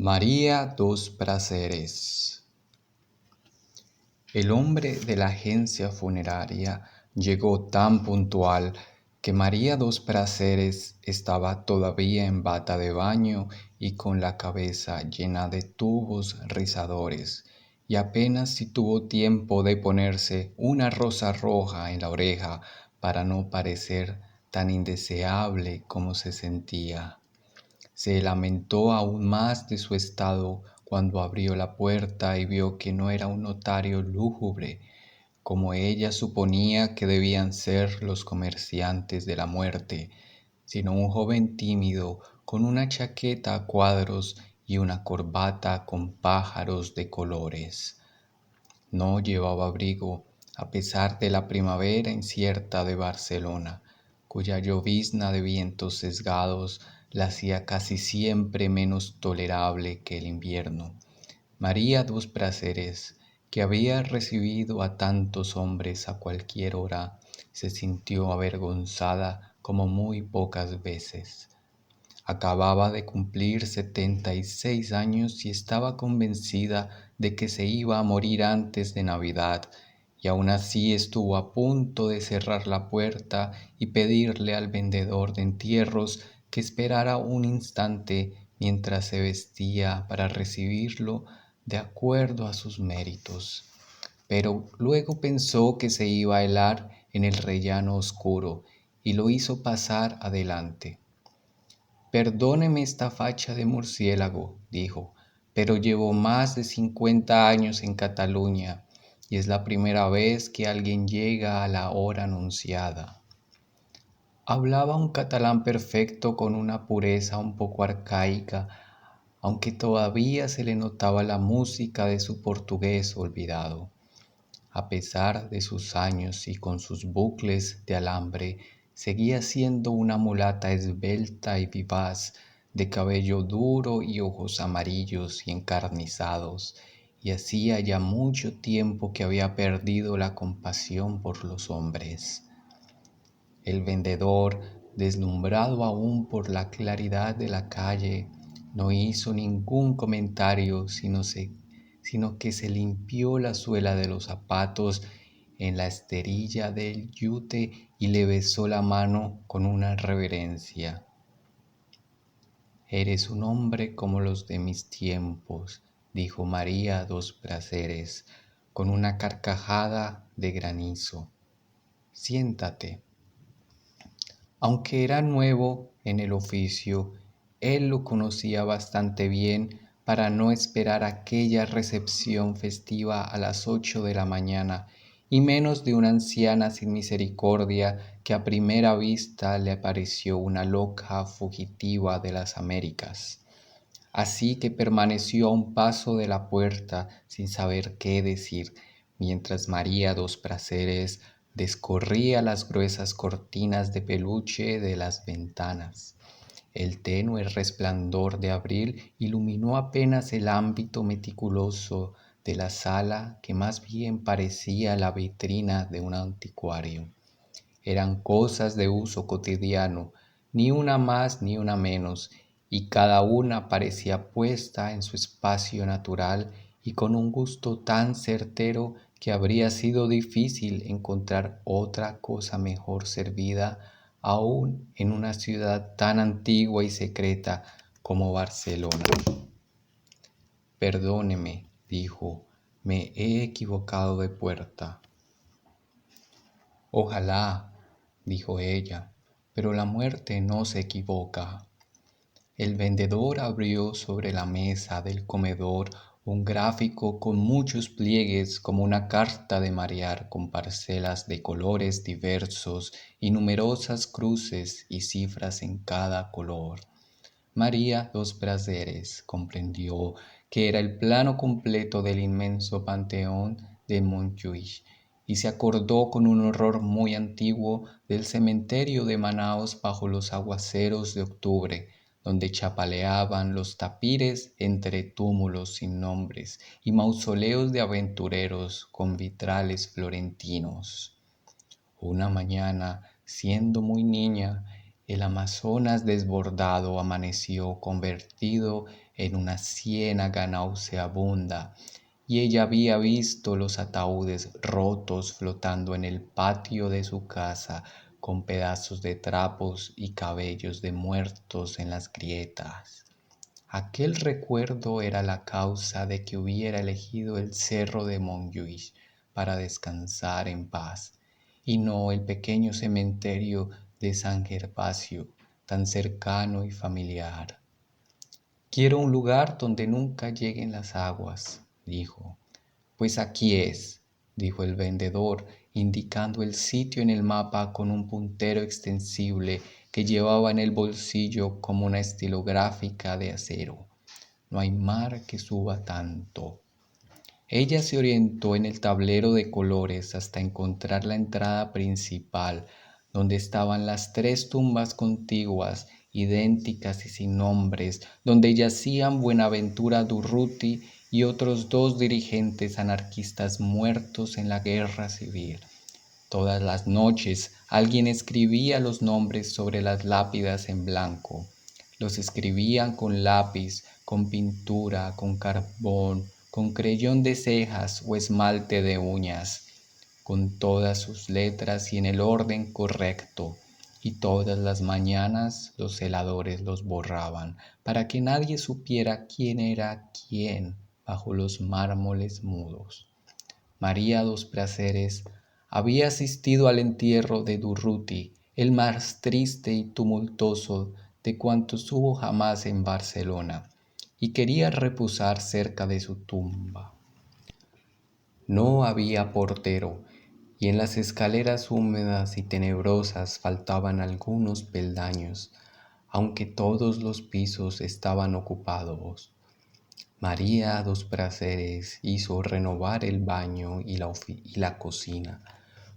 María dos Prazeres. El hombre de la agencia funeraria llegó tan puntual que María dos Prazeres estaba todavía en bata de baño y con la cabeza llena de tubos rizadores, y apenas si tuvo tiempo de ponerse una rosa roja en la oreja para no parecer tan indeseable como se sentía. Se lamentó aún más de su estado cuando abrió la puerta y vio que no era un notario lúgubre, como ella suponía que debían ser los comerciantes de la muerte, sino un joven tímido con una chaqueta a cuadros y una corbata con pájaros de colores. No llevaba abrigo, a pesar de la primavera incierta de Barcelona, cuya llovizna de vientos sesgados la hacía casi siempre menos tolerable que el invierno. María dos Prazeres, que había recibido a tantos hombres a cualquier hora, se sintió avergonzada como muy pocas veces. Acababa de cumplir 76 años y estaba convencida de que se iba a morir antes de Navidad, y aun así estuvo a punto de cerrar la puerta y pedirle al vendedor de entierros que esperara un instante mientras se vestía para recibirlo de acuerdo a sus méritos. Pero luego pensó que se iba a helar en el rellano oscuro y lo hizo pasar adelante. Perdóneme esta facha de murciélago, dijo, pero llevo más de 50 años en Cataluña y es la primera vez que alguien llega a la hora anunciada. Hablaba un catalán perfecto con una pureza un poco arcaica, aunque todavía se le notaba la música de su portugués olvidado. A pesar de sus años y con sus bucles de alambre, seguía siendo una mulata esbelta y vivaz, de cabello duro y ojos amarillos y encarnizados, y hacía ya mucho tiempo que había perdido la compasión por los hombres. El vendedor, deslumbrado aún por la claridad de la calle, no hizo ningún comentario, sino que se limpió la suela de los zapatos en la esterilla del yute y le besó la mano con una reverencia. «Eres un hombre como los de mis tiempos», dijo María dos Prazeres, con una carcajada de granizo. «Siéntate». Aunque era nuevo en el oficio, él lo conocía bastante bien para no esperar aquella recepción festiva a las 8 de la mañana, y menos de una anciana sin misericordia que a primera vista le pareció una loca fugitiva de las Américas. Así que permaneció a un paso de la puerta sin saber qué decir, mientras María dos Prazeres descorría las gruesas cortinas de peluche de las ventanas. El tenue resplandor de abril iluminó apenas el ámbito meticuloso de la sala, que más bien parecía la vitrina de un anticuario. Eran cosas de uso cotidiano, ni una más ni una menos, y cada una parecía puesta en su espacio natural y con un gusto tan certero que habría sido difícil encontrar otra cosa mejor servida aún en una ciudad tan antigua y secreta como Barcelona. «Perdóneme», dijo, «me he equivocado de puerta». «Ojalá», dijo ella, «pero la muerte no se equivoca». El vendedor abrió sobre la mesa del comedor un gráfico con muchos pliegues como una carta de marear con parcelas de colores diversos y numerosas cruces y cifras en cada color. María dos Prazeres comprendió que era el plano completo del inmenso panteón de Montjuïc y se acordó con un horror muy antiguo del cementerio de Manaos bajo los aguaceros de octubre, donde chapaleaban los tapires entre túmulos sin nombres y mausoleos de aventureros con vitrales florentinos. Una mañana, siendo muy niña, El Amazonas desbordado amaneció convertido en una ciénaga nauseabunda, y ella había visto los ataúdes rotos flotando en el patio de su casa con pedazos de trapos y cabellos de muertos en las grietas. Aquel recuerdo era la causa de que hubiera elegido el cerro de Montjuïc para descansar en paz, y no el pequeño cementerio de San Gervasio, tan cercano y familiar. Quiero un lugar donde nunca lleguen las aguas, dijo. Pues aquí es, dijo el vendedor, indicando el sitio en el mapa con un puntero extensible que llevaba en el bolsillo como una estilográfica de acero. No hay mar que suba tanto. Ella se orientó en el tablero de colores hasta encontrar la entrada principal, donde estaban las 3 tumbas contiguas, idénticas y sin nombres, donde yacían Buenaventura Durruti y otros 2 dirigentes anarquistas muertos en la guerra civil. Todas las noches alguien escribía los nombres sobre las lápidas en blanco. Los escribían con lápiz, con pintura, con carbón, con creyón de cejas o esmalte de uñas, con todas sus letras y en el orden correcto. Y todas las mañanas los celadores los borraban para que nadie supiera quién era quién bajo los mármoles mudos. María Dos Prazeres había asistido al entierro de Durruti, el más triste y tumultuoso de cuantos hubo jamás en Barcelona, y quería reposar cerca de su tumba. No había portero, y en las escaleras húmedas y tenebrosas faltaban algunos peldaños, aunque todos los pisos estaban ocupados. María Dos Prazeres hizo renovar el baño y la cocina,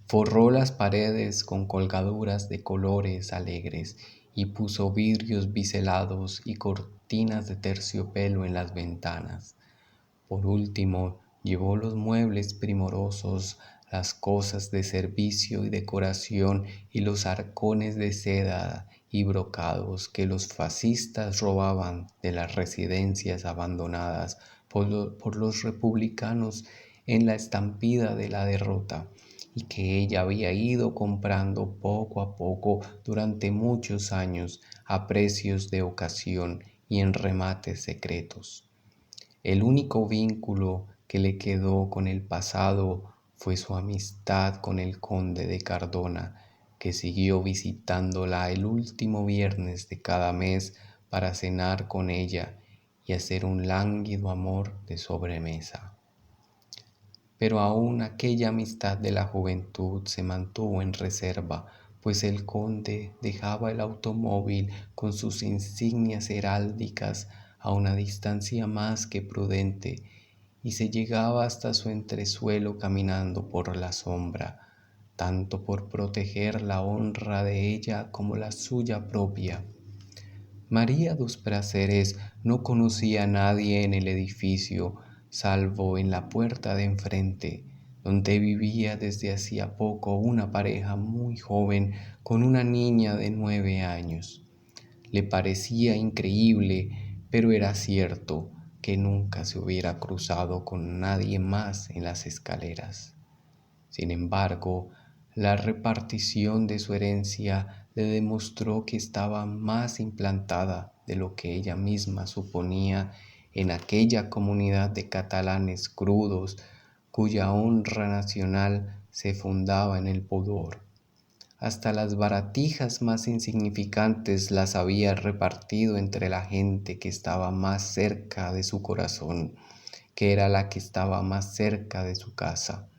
forró las paredes con colgaduras de colores alegres y puso vidrios biselados y cortinas de terciopelo en las ventanas. Por último, llevó los muebles primorosos, las cosas de servicio y decoración y los arcones de seda y brocados que los fascistas robaban de las residencias abandonadas por los republicanos en la estampida de la derrota, y que ella había ido comprando poco a poco durante muchos años a precios de ocasión y en remates secretos. El único vínculo que le quedó con el pasado fue su amistad con el conde de Cardona, que siguió visitándola el último viernes de cada mes para cenar con ella y hacer un lánguido amor de sobremesa. Pero aún aquella amistad de la juventud se mantuvo en reserva, pues el conde dejaba el automóvil con sus insignias heráldicas a una distancia más que prudente, y se llegaba hasta su entresuelo caminando por la sombra, tanto por proteger la honra de ella como la suya propia. María Dos Prazeres no conocía a nadie en el edificio, salvo en la puerta de enfrente, donde vivía desde hacía poco una pareja muy joven con una niña de 9 años. Le parecía increíble, pero era cierto que nunca se hubiera cruzado con nadie más en las escaleras. Sin embargo, la repartición de su herencia le demostró que estaba más implantada de lo que ella misma suponía en aquella comunidad de catalanes crudos cuya honra nacional se fundaba en el pudor. Hasta las baratijas más insignificantes las había repartido entre la gente que estaba más cerca de su corazón, que era la que estaba más cerca de su casa.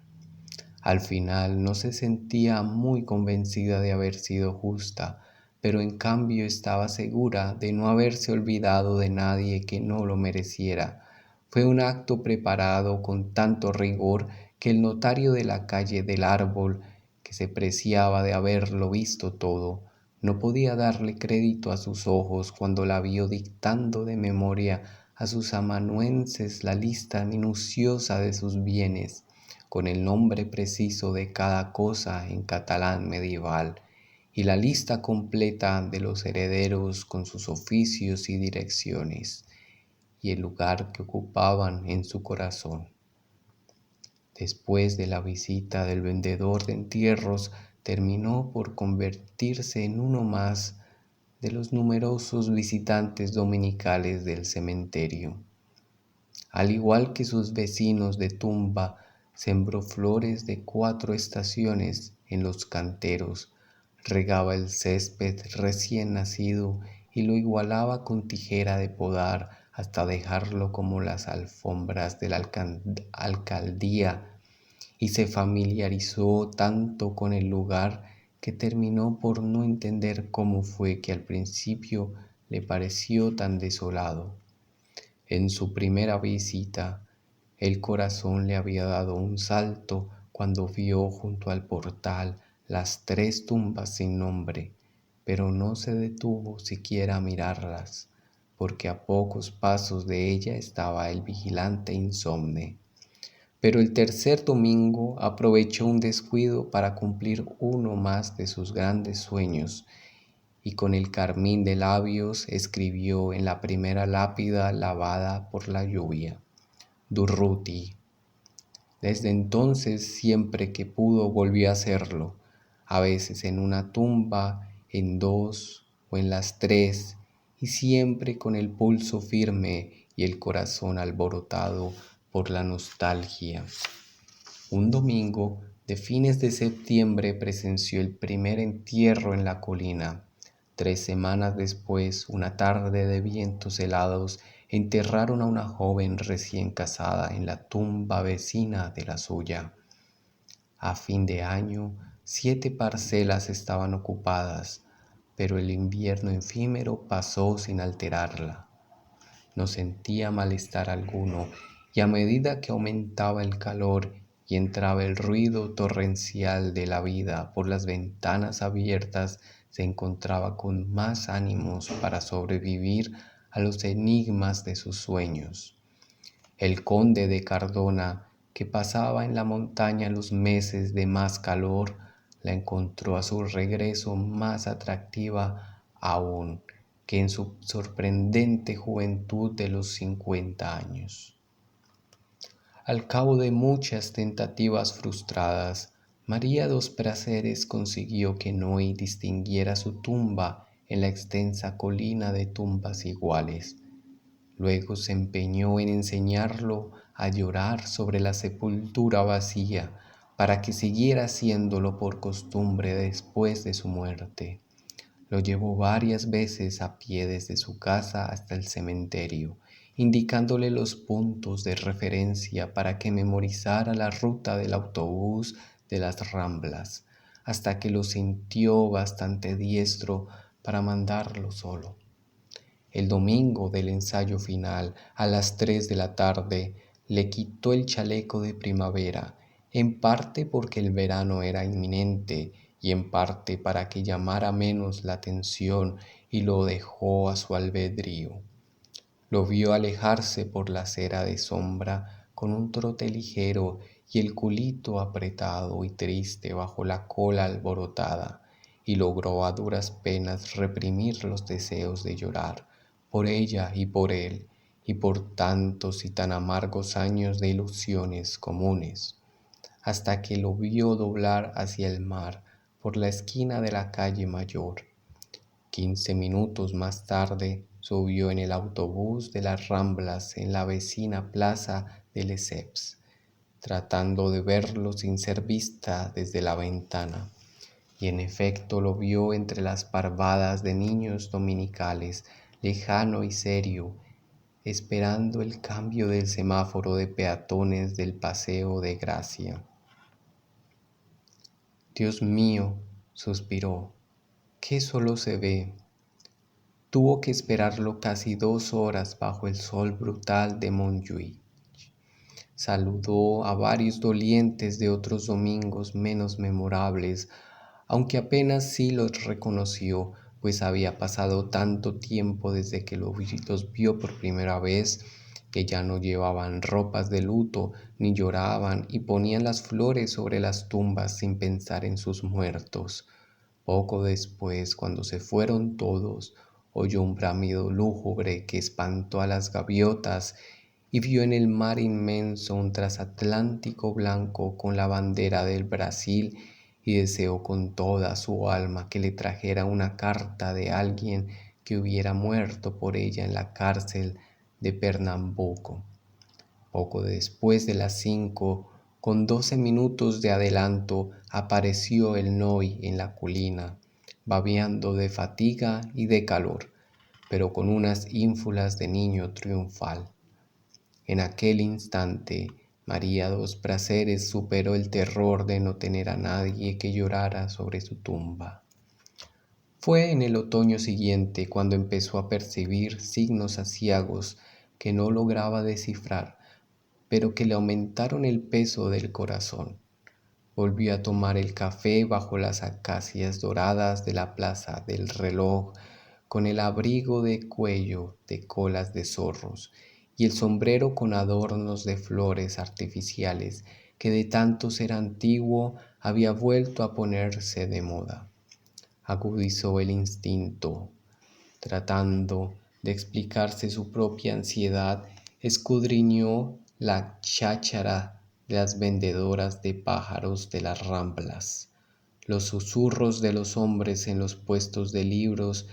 Al final no se sentía muy convencida de haber sido justa, pero en cambio estaba segura de no haberse olvidado de nadie que no lo mereciera. Fue un acto preparado con tanto rigor que el notario de la calle del Árbol, que se preciaba de haberlo visto todo, no podía darle crédito a sus ojos cuando la vio dictando de memoria a sus amanuenses la lista minuciosa de sus bienes, con el nombre preciso de cada cosa en catalán medieval, y la lista completa de los herederos con sus oficios y direcciones, y el lugar que ocupaban en su corazón. Después de la visita del vendedor de entierros, terminó por convertirse en uno más de los numerosos visitantes dominicales del cementerio. Al igual que sus vecinos de tumba, sembró flores de 4 estaciones en los canteros, regaba el césped recién nacido y lo igualaba con tijera de podar hasta dejarlo como las alfombras de la alcaldía, y se familiarizó tanto con el lugar que terminó por no entender cómo fue que al principio le pareció tan desolado. En su primera visita, el corazón le había dado un salto cuando vio junto al portal las 3 tumbas sin nombre, pero no se detuvo siquiera a mirarlas, porque a pocos pasos de ella estaba el vigilante insomne. Pero el tercer domingo aprovechó un descuido para cumplir uno más de sus grandes sueños, y con el carmín de labios escribió en la primera lápida lavada por la lluvia: Durruti. Desde entonces, siempre que pudo, volvió a hacerlo, a veces en una tumba, en 2 o en las 3, y siempre con el pulso firme y el corazón alborotado por la nostalgia. Un domingo de fines de septiembre presenció el primer entierro en la colina. 3 semanas después, una tarde de vientos helados, enterraron a una joven recién casada en la tumba vecina de la suya. A fin de año, 7 parcelas estaban ocupadas, pero el invierno efímero pasó sin alterarla. No sentía malestar alguno, y a medida que aumentaba el calor y entraba el ruido torrencial de la vida por las ventanas abiertas, se encontraba con más ánimos para sobrevivir a los enigmas de sus sueños. El conde de Cardona, que pasaba en la montaña los meses de más calor, la encontró a su regreso más atractiva aún que en su sorprendente juventud de los 50 años. Al cabo de muchas tentativas frustradas, María dos Prazeres consiguió que Noé distinguiera su tumba en la extensa colina de tumbas iguales. Luego se empeñó en enseñarlo a llorar sobre la sepultura vacía, para que siguiera haciéndolo por costumbre después de su muerte. Lo llevó varias veces a pie desde su casa hasta el cementerio, indicándole los puntos de referencia para que memorizara la ruta del autobús de las Ramblas, hasta que lo sintió bastante diestro para mandarlo solo. El domingo del ensayo final, a las 3 de la tarde, le quitó el chaleco de primavera, en parte porque el verano era inminente y en parte para que llamara menos la atención, y lo dejó a su albedrío. Lo vio alejarse por la acera de sombra con un trote ligero y el culito apretado y triste bajo la cola alborotada, y logró a duras penas reprimir los deseos de llorar por ella y por él, y por tantos y tan amargos años de ilusiones comunes, hasta que lo vio doblar hacia el mar por la esquina de la calle Mayor. 15 minutos más tarde subió en el autobús de las Ramblas en la vecina plaza de Lesseps, tratando de verlo sin ser vista desde la ventana. Y en efecto lo vio entre las parvadas de niños dominicales, lejano y serio, esperando el cambio del semáforo de peatones del Paseo de Gracia. Dios mío, suspiró, ¿qué solo se ve? Tuvo que esperarlo casi 2 horas bajo el sol brutal de Montjuïc. Saludó a varios dolientes de otros domingos menos memorables, aunque apenas sí los reconoció, pues había pasado tanto tiempo desde que los vio por primera vez, que ya no llevaban ropas de luto, ni lloraban y ponían las flores sobre las tumbas sin pensar en sus muertos. Poco después, cuando se fueron todos, oyó un bramido lúgubre que espantó a las gaviotas y vio en el mar inmenso un transatlántico blanco con la bandera del Brasil y deseó con toda su alma que le trajera una carta de alguien que hubiera muerto por ella en la cárcel de Pernambuco. Poco después de las 5, con 12 minutos de adelanto, apareció el Noi en la colina, babeando de fatiga y de calor, pero con unas ínfulas de niño triunfal. En aquel instante, María dos Prazeres superó el terror de no tener a nadie que llorara sobre su tumba. Fue en el otoño siguiente cuando empezó a percibir signos aciagos que no lograba descifrar, pero que le aumentaron el peso del corazón. Volvió a tomar el café bajo las acacias doradas de la plaza del reloj, con el abrigo de cuello de colas de zorros y el sombrero con adornos de flores artificiales que de tanto ser antiguo había vuelto a ponerse de moda. Agudizó el instinto, tratando de explicarse su propia ansiedad, escudriñó la cháchara de las vendedoras de pájaros de las Ramblas, los susurros de los hombres en los puestos de libros